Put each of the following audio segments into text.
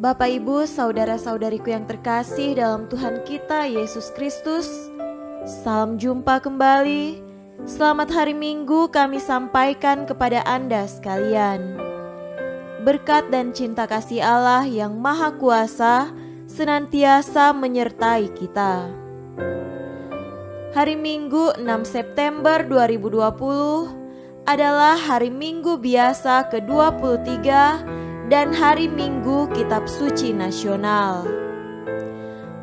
Bapak, Ibu, saudara-saudariku yang terkasih dalam Tuhan kita Yesus Kristus, salam jumpa kembali. Selamat hari Minggu kami sampaikan kepada Anda sekalian. Berkat dan cinta kasih Allah yang Maha Kuasa senantiasa menyertai kita. Hari Minggu 6 September 2020 adalah hari Minggu biasa ke-23 dan hari Minggu Kitab Suci Nasional.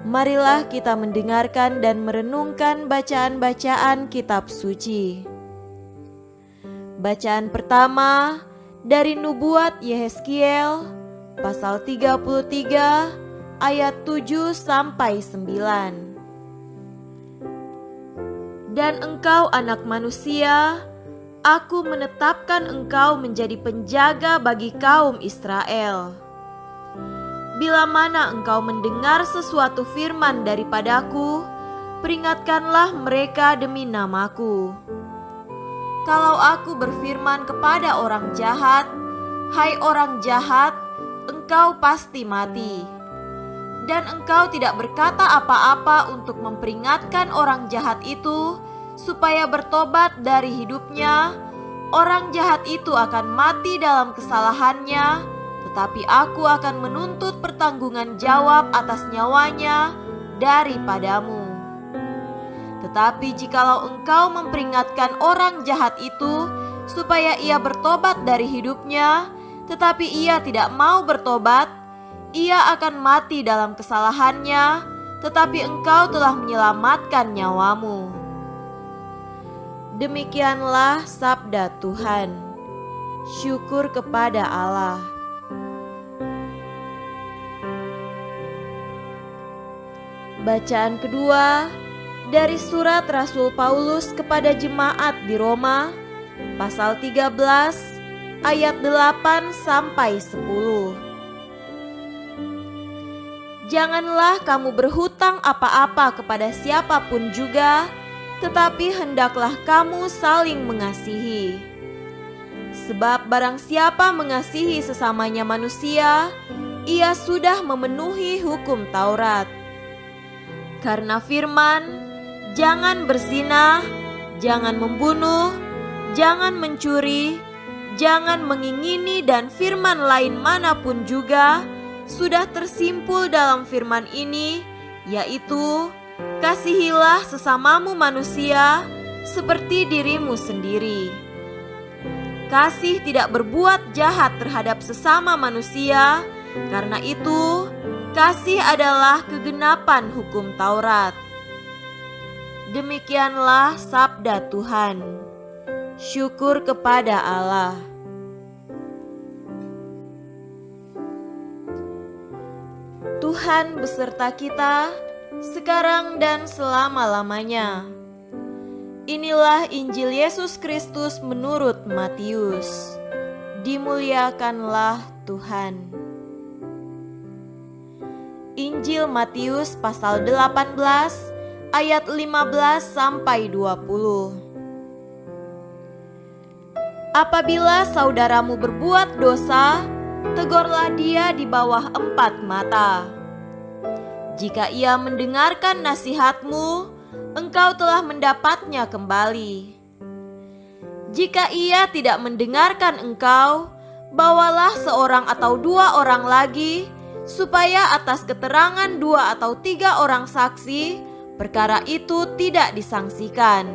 Marilah kita mendengarkan dan merenungkan bacaan-bacaan Kitab Suci. Bacaan pertama dari Nubuat Yehezkiel pasal 33 ayat 7 sampai 9. Dan engkau anak manusia, Aku menetapkan engkau menjadi penjaga bagi kaum Israel. Bila mana engkau mendengar sesuatu firman daripadaku, peringatkanlah mereka demi namaku. Kalau aku berfirman kepada orang jahat, "Hai orang jahat, engkau pasti mati," dan engkau tidak berkata apa-apa untuk memperingatkan orang jahat itu supaya bertobat dari hidupnya, orang jahat itu akan mati dalam kesalahannya, tetapi aku akan menuntut pertanggungan jawab atas nyawanya daripadamu. Tetapi jikalau engkau memperingatkan orang jahat itu supaya ia bertobat dari hidupnya, tetapi ia tidak mau bertobat, ia akan mati dalam kesalahannya, tetapi engkau telah menyelamatkan nyawamu. Demikianlah sabda Tuhan. Syukur kepada Allah. Bacaan kedua dari surat Rasul Paulus kepada jemaat di Roma, pasal 13 ayat 8 sampai 10. Janganlah kamu berhutang apa-apa kepada siapapun juga, tetapi hendaklah kamu saling mengasihi. Sebab barang siapa mengasihi sesamanya manusia, ia sudah memenuhi hukum Taurat. Karena firman, jangan berzina, jangan membunuh, jangan mencuri, jangan mengingini dan firman lain manapun juga sudah tersimpul dalam firman ini, yaitu kasihilah sesamamu manusia seperti dirimu sendiri. Kasih tidak berbuat jahat terhadap sesama manusia, karena itu kasih adalah kegenapan hukum Taurat. Demikianlah sabda Tuhan. Syukur kepada Allah. Tuhan beserta kita sekarang dan selama-lamanya. Inilah Injil Yesus Kristus menurut Matius. Dimuliakanlah Tuhan. Injil Matius pasal 18 ayat 15 sampai 20. Apabila saudaramu berbuat dosa, tegurlah dia di bawah 4 mata. Jika ia mendengarkan nasihatmu, engkau telah mendapatnya kembali. Jika ia tidak mendengarkan engkau, bawalah seorang atau 2 orang lagi, supaya atas keterangan 2 atau 3 orang saksi, perkara itu tidak disangsikan.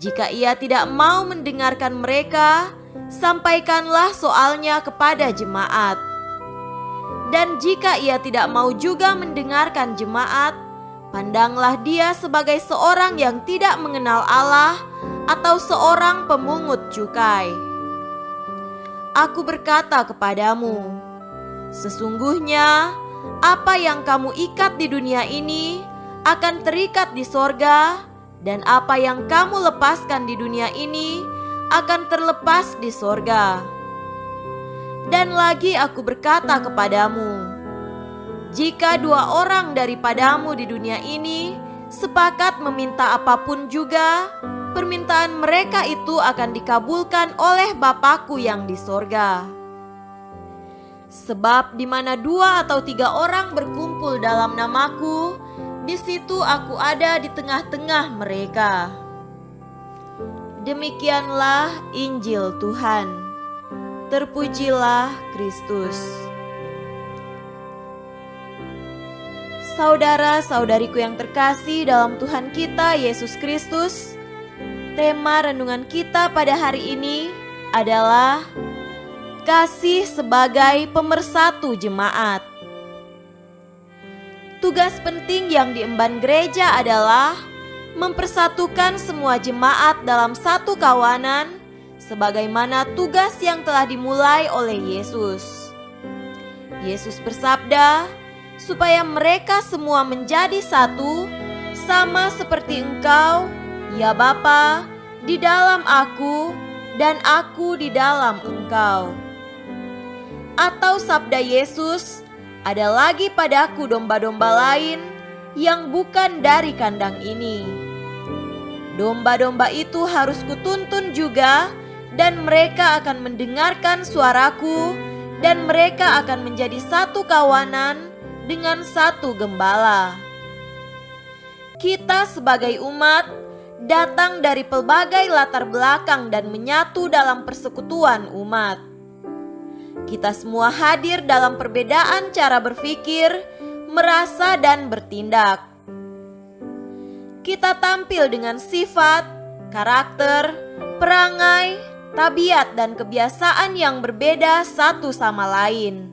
Jika ia tidak mau mendengarkan mereka, sampaikanlah soalnya kepada jemaat. Dan jika ia tidak mau juga mendengarkan jemaat, pandanglah dia sebagai seorang yang tidak mengenal Allah atau seorang pemungut cukai. Aku berkata kepadamu, sesungguhnya apa yang kamu ikat di dunia ini akan terikat di sorga, dan apa yang kamu lepaskan di dunia ini akan terlepas di sorga. Dan lagi aku berkata kepadamu, jika 2 orang daripadamu di dunia ini sepakat meminta apapun juga, permintaan mereka itu akan dikabulkan oleh Bapa-Ku yang di sorga. Sebab di mana 2 atau 3 orang berkumpul dalam namaku, di situ aku ada di tengah-tengah mereka." Demikianlah Injil Tuhan. Terpujilah Kristus. Saudara-saudariku yang terkasih dalam Tuhan kita Yesus Kristus, tema renungan kita pada hari ini adalah kasih sebagai pemersatu jemaat. Tugas penting yang diemban gereja adalah mempersatukan semua jemaat dalam satu kawanan, sebagaimana tugas yang telah dimulai oleh Yesus. Yesus bersabda, supaya mereka semua menjadi satu, sama seperti Engkau, ya Bapa, di dalam Aku, dan Aku di dalam Engkau. Atau sabda Yesus, ada lagi padaku domba-domba lain yang bukan dari kandang ini. Domba-domba itu harus kutuntun juga, dan mereka akan mendengarkan suaraku, dan mereka akan menjadi satu kawanan dengan satu gembala. Kita sebagai umat datang dari pelbagai latar belakang dan menyatu dalam persekutuan umat. Kita semua hadir dalam perbedaan cara berpikir, merasa dan bertindak. Kita tampil dengan sifat, karakter, perangai, tabiat dan kebiasaan yang berbeda satu sama lain.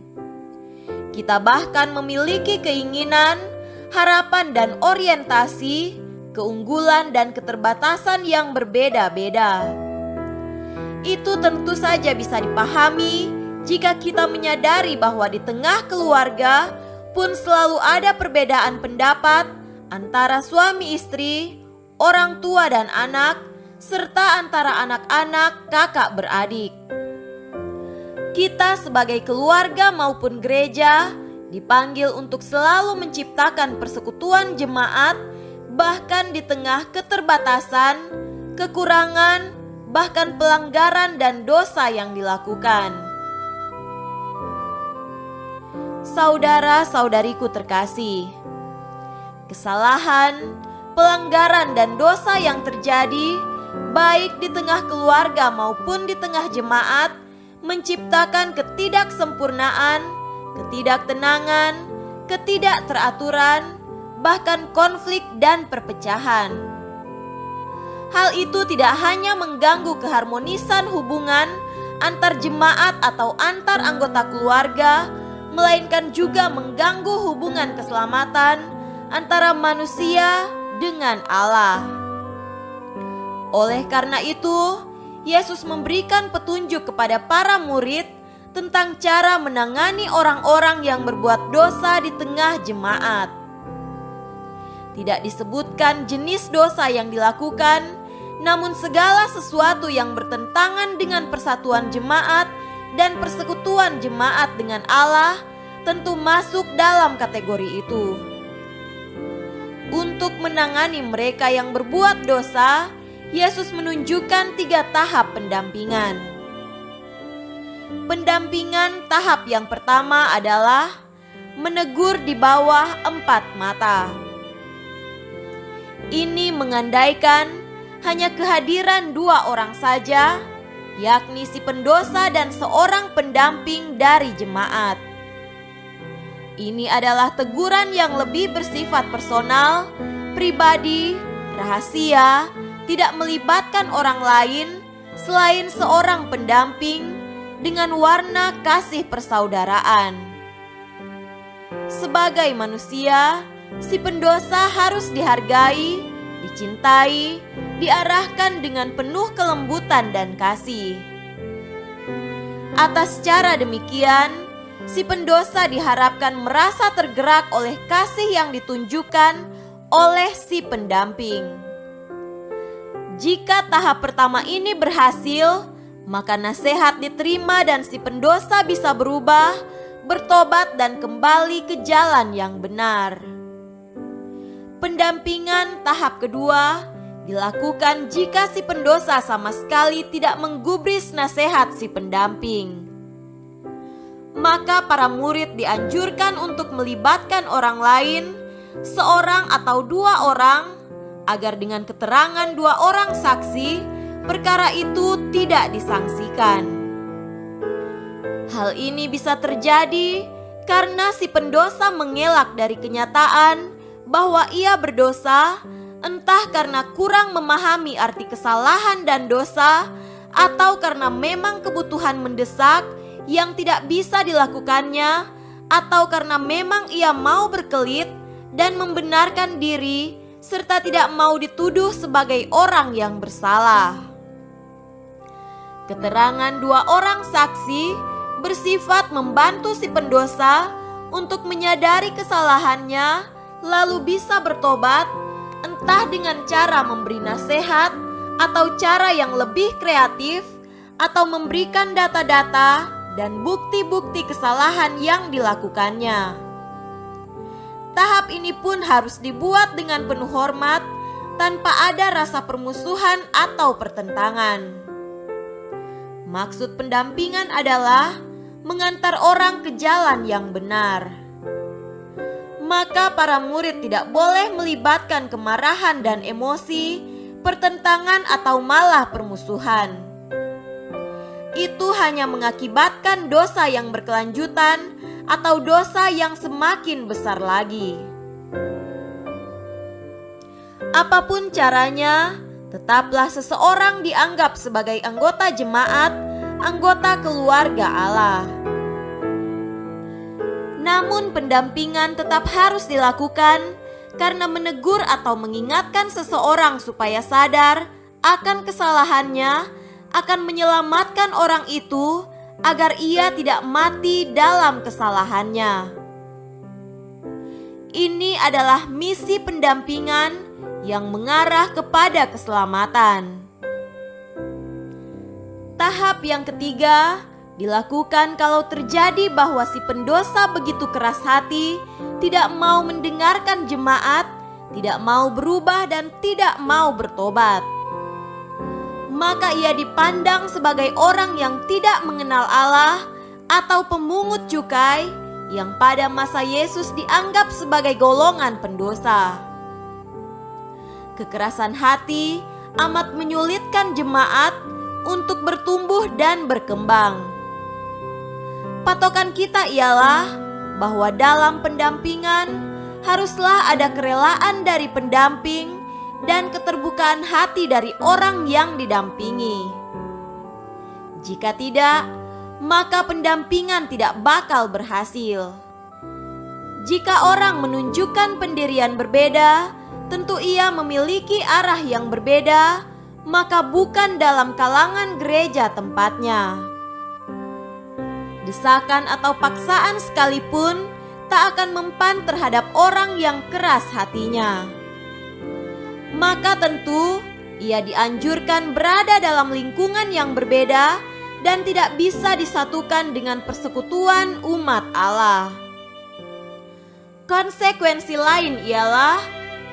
Kita bahkan memiliki keinginan, harapan dan orientasi, keunggulan dan keterbatasan yang berbeda-beda. Itu tentu saja bisa dipahami jika kita menyadari bahwa di tengah keluarga pun selalu ada perbedaan pendapat antara suami istri, orang tua dan anak, serta antara anak-anak kakak beradik. Kita sebagai keluarga maupun gereja dipanggil untuk selalu menciptakan persekutuan jemaat, bahkan di tengah keterbatasan, kekurangan, bahkan pelanggaran dan dosa yang dilakukan. Saudara-saudariku terkasih, kesalahan, pelanggaran dan dosa yang terjadi baik di tengah keluarga maupun di tengah jemaat menciptakan ketidaksempurnaan, ketidaktenangan, ketidakteraturan, bahkan konflik dan perpecahan. Hal itu tidak hanya mengganggu keharmonisan hubungan antar jemaat atau antar anggota keluarga, melainkan juga mengganggu hubungan keselamatan antara manusia dengan Allah. Oleh karena itu, Yesus memberikan petunjuk kepada para murid tentang cara menangani orang-orang yang berbuat dosa di tengah jemaat. Tidak disebutkan jenis dosa yang dilakukan, namun segala sesuatu yang bertentangan dengan persatuan jemaat dan persekutuan jemaat dengan Allah tentu masuk dalam kategori itu. Untuk menangani mereka yang berbuat dosa, Yesus menunjukkan 3 tahap pendampingan. Pendampingan tahap yang pertama adalah menegur di bawah 4 mata. Ini mengandaikan hanya kehadiran 2 orang saja, yakni si pendosa dan seorang pendamping dari jemaat. Ini adalah teguran yang lebih bersifat personal, pribadi, rahasia, tidak melibatkan orang lain selain seorang pendamping dengan warna kasih persaudaraan. Sebagai manusia, si pendosa harus dihargai, dicintai, diarahkan dengan penuh kelembutan dan kasih. Atas cara demikian, si pendosa diharapkan merasa tergerak oleh kasih yang ditunjukkan oleh si pendamping. Jika tahap pertama ini berhasil, maka nasihat diterima dan si pendosa bisa berubah, bertobat dan kembali ke jalan yang benar. Pendampingan tahap kedua dilakukan jika si pendosa sama sekali tidak menggubris nasihat si pendamping. maka para murid dianjurkan untuk melibatkan orang lain, seorang atau dua orang, agar dengan keterangan dua orang saksi, perkara itu tidak disangsikan. Hal ini bisa terjadi karena si pendosa mengelak dari kenyataan bahwa ia berdosa, entah karena kurang memahami arti kesalahan dan dosa, atau karena memang kebutuhan mendesak yang tidak bisa dilakukannya, atau karena memang ia mau berkelit dan membenarkan diri serta tidak mau dituduh sebagai orang yang bersalah. Keterangan dua orang saksi bersifat membantu si pendosa untuk menyadari kesalahannya lalu bisa bertobat, entah dengan cara memberi nasihat atau cara yang lebih kreatif, atau memberikan data-data dan bukti-bukti kesalahan yang dilakukannya. Tahap ini pun harus dibuat dengan penuh hormat, tanpa ada rasa permusuhan atau pertentangan. Maksud pendampingan adalah mengantar orang ke jalan yang benar. Maka para murid tidak boleh melibatkan kemarahan dan emosi, pertentangan atau malah permusuhan. Itu hanya mengakibatkan dosa yang berkelanjutan atau dosa yang semakin besar lagi. Apapun caranya, tetaplah seseorang dianggap sebagai anggota jemaat, anggota keluarga Allah. Namun pendampingan tetap harus dilakukan karena menegur atau mengingatkan seseorang supaya sadar akan kesalahannya akan menyelamatkan orang itu agar ia tidak mati dalam kesalahannya. Ini adalah misi pendampingan yang mengarah kepada keselamatan. Tahap yang ketiga dilakukan kalau terjadi bahwa si pendosa begitu keras hati, tidak mau mendengarkan jemaat, tidak mau berubah dan tidak mau bertobat. Maka ia dipandang sebagai orang yang tidak mengenal Allah atau pemungut cukai yang pada masa Yesus dianggap sebagai golongan pendosa. Kekerasan hati amat menyulitkan jemaat untuk bertumbuh dan berkembang. Patokan kita ialah bahwa dalam pendampingan haruslah ada kerelaan dari pendamping dan keterbukaan hati dari orang yang didampingi. Jika tidak, maka pendampingan tidak bakal berhasil. Jika orang menunjukkan pendirian berbeda, tentu ia memiliki arah yang berbeda, maka bukan dalam kalangan gereja tempatnya. Desakan atau paksaan sekalipun tak akan mempan terhadap orang yang keras hatinya. Maka tentu ia dianjurkan berada dalam lingkungan yang berbeda dan tidak bisa disatukan dengan persekutuan umat Allah. Konsekuensi lain ialah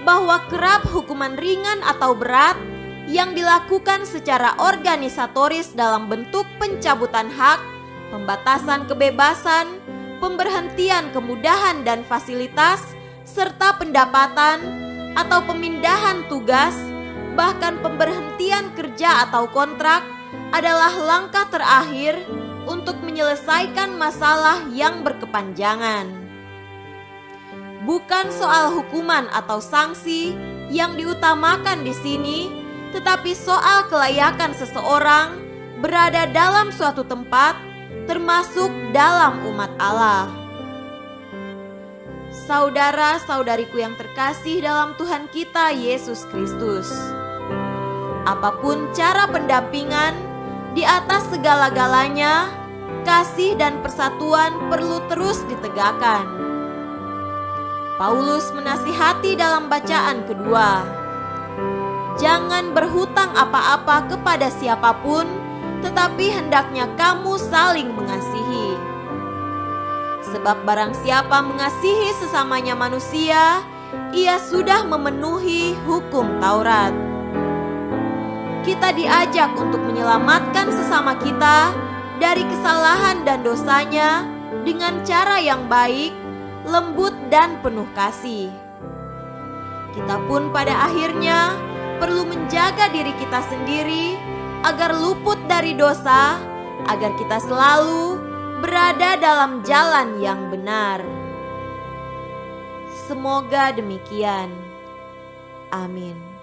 bahwa kerap hukuman ringan atau berat yang dilakukan secara organisatoris dalam bentuk pencabutan hak, pembatasan kebebasan, pemberhentian kemudahan dan fasilitas, serta pendapatan atau pemindahan tugas, bahkan pemberhentian kerja atau kontrak adalah langkah terakhir untuk menyelesaikan masalah yang berkepanjangan. Bukan soal hukuman atau sanksi yang diutamakan di sini, tetapi soal kelayakan seseorang berada dalam suatu tempat, termasuk dalam umat Allah. Saudara-saudariku yang terkasih dalam Tuhan kita Yesus Kristus, apapun cara pendampingan, di atas segala-galanya, kasih dan persatuan perlu terus ditegakkan. Paulus menasihati dalam bacaan kedua, jangan berhutang apa-apa kepada siapapun, tetapi hendaknya kamu saling mengasihi. Sebab barang siapa mengasihi sesamanya manusia, ia sudah memenuhi hukum Taurat. Kita diajak untuk menyelamatkan sesama kita dari kesalahan dan dosanya dengan cara yang baik, lembut dan penuh kasih. Kita pun pada akhirnya perlu menjaga diri kita sendiri agar luput dari dosa, agar kita selalu berada dalam jalan yang benar. Semoga demikian. Amin.